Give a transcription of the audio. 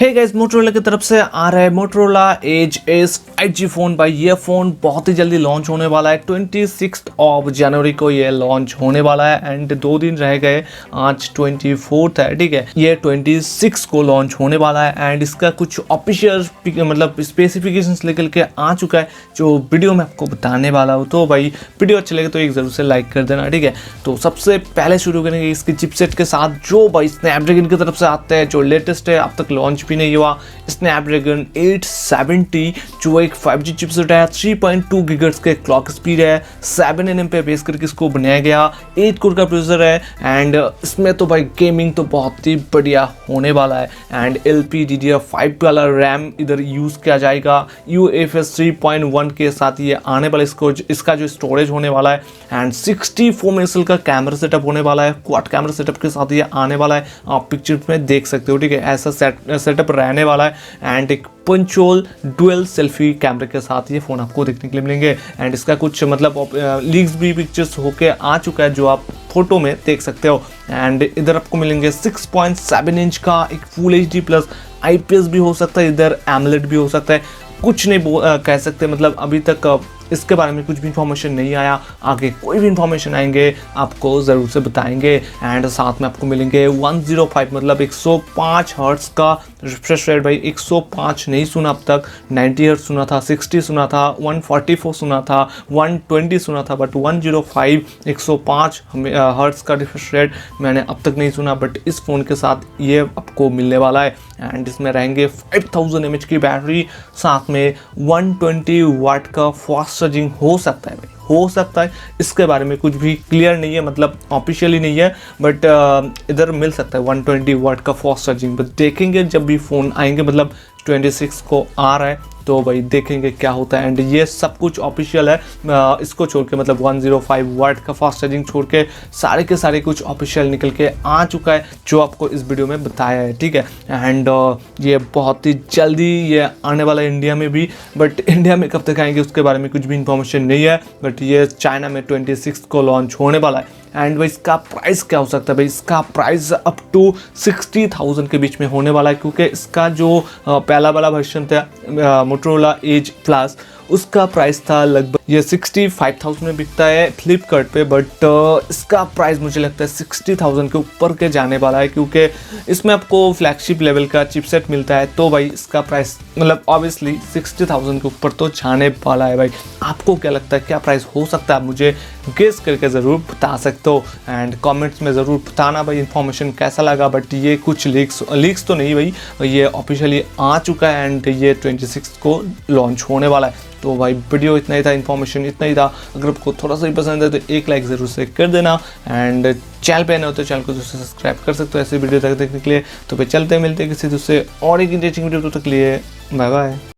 Hey guys, Motorola की तरफ से आ रहा है Motorola as S 5G phone. भाई ये फ़ोन बहुत ही जल्दी लॉन्च होने वाला है। 26 जनवरी को ये लॉन्च होने वाला है एंड 2 दिन रह गए। आज 24 है, ठीक है। ये 26 को लॉन्च होने वाला है एंड इसका कुछ ऑफिशियल मतलब स्पेसिफिकेशंस लेकर के आ चुका है जो वीडियो में आपको बताने वाला हूँ। तो भाई वीडियो अच्छा लगे तो एक ज़रूर से लाइक कर देना, ठीक है। तो सबसे पहले शुरू करेंगे इसकी चिपसेट के साथ जो भाई स्नैपड्रैगन की तरफ से आते हैं, जो लेटेस्ट है, अब तक लॉन्च भी नहीं हुआ। स्नैपड्रैगन 870 जो एक 5G चिपसेट है, 3.2 गीगाहर्ट्ज़ के क्लॉक स्पीड है, 7nm पे बेस करके इसको बनाया गया, 8 कोर का प्रोसेसर है एंड इसमें तो भाई गेमिंग तो बहुत ही बढ़िया होने वाला है। एंड LPDDR5 वाला रैम इधर यूज़ किया जाएगा। UFS 3.1 के साथ ये आने वाला इसका जो स्टोरेज होने वाला है एंड 64 मेगापिक्सल का कैमरा सेटअप होने वाला है। क्वाड कैमरा सेटअप के साथ ये आने वाला है, आप पिक्चर में देख सकते हो, ठीक है। ऐसा सेटअप रहने वाला है एंड एक पंचोल डुअल सेल्फी कैमरे के साथ ये फ़ोन आपको देखने के लिए मिलेंगे। एंड इसका कुछ मतलब लीक्स भी पिक्चर्स होके आ चुका है जो आप फोटो में देख सकते हो। एंड इधर आपको मिलेंगे 6.7 इंच का एक फुल HD प्लस IPS भी हो सकता है, इधर एमोलेड भी हो सकता है। कुछ नहीं कह सकते, मतलब अभी तक इसके बारे में कुछ भी इंफॉर्मेशन नहीं आया। आगे कोई भी इंफॉर्मेशन आएंगे आपको ज़रूर से बताएंगे। एंड साथ में आपको मिलेंगे 105 मतलब 105 हर्ट्ज़ का रिफ्रेश रेट। भाई 105 नहीं सुना अब तक, 90 हर्ट्ज़ सुना था, 60 सुना था, 144 सुना था, 120 सुना था, बट 105 105 हर्ट्ज़ का रिफ्रेश रेट मैंने अब तक नहीं सुना। बट इस फ़ोन के साथ ये आपको मिलने वाला है एंड इसमें रहेंगे 5000 mAh की बैटरी, साथ में 120 वाट का फास्ट चार्जिंग हो सकता है। भाई हो सकता है, इसके बारे में कुछ भी क्लियर नहीं है, मतलब ऑफिशियली नहीं है, बट इधर मिल सकता है 120 वाट का फास्ट चार्जिंग। बट देखेंगे जब भी फ़ोन आएंगे, मतलब 26 को आ रहा है तो भाई देखेंगे क्या होता है। एंड ये सब कुछ ऑफिशियल है, इसको छोड़ के मतलब 105 वाट का फास्ट चार्जिंग छोड़ के सारे के सारे कुछ ऑफिशियल निकल के आ चुका है जो आपको इस वीडियो में बताया है, ठीक है। एंड ये बहुत ही जल्दी ये आने वाला है इंडिया में भी, बट इंडिया में कब तक आएंगे उसके बारे में कुछ भी इंफॉर्मेशन नहीं है। बट ये चाइना में 26 को लॉन्च होने वाला है। एंड भाई इसका प्राइस क्या हो सकता है? भाई इसका प्राइस अप टू 60,000 के बीच में होने वाला है, क्योंकि इसका जो पहला वाला वर्जन था मोटोरोला एज प्लस, उसका प्राइस था लगभग ये 65,000 में बिकता है फ्लिपकार्ट पे। बट इसका प्राइस मुझे लगता है 60,000 के ऊपर के जाने वाला है, क्योंकि इसमें आपको फ्लैगशिप लेवल का चिपसेट मिलता है। तो भाई इसका प्राइस मतलब ऑब्वियसली 60,000 के ऊपर तो जाने वाला है। भाई आपको क्या लगता है क्या प्राइस हो सकता है? आप मुझे गेस करके ज़रूर बता सकते हो एंड कमेंट्स में ज़रूर बताना भाई इन्फॉर्मेशन कैसा लगा। बट ये कुछ लीक्स तो नहीं भाई, ये ऑफिशियली आ चुका है एंड ये 26 को लॉन्च होने वाला है। तो भाई वीडियो इतना ही था, इन्फॉर्मेशन इतना ही था। अगर आपको थोड़ा सा भी पसंद है तो एक लाइक ज़रूर से कर देना एंड चैनल पे नए हो तो चैनल को दूसरे सब्सक्राइब कर सकते हो ऐसे वीडियो तक देखने के लिए। तो फिर चलते मिलते किसी दूसरे और एक इंटरेस्टिंग वीडियो तक के लिए बाय बाय।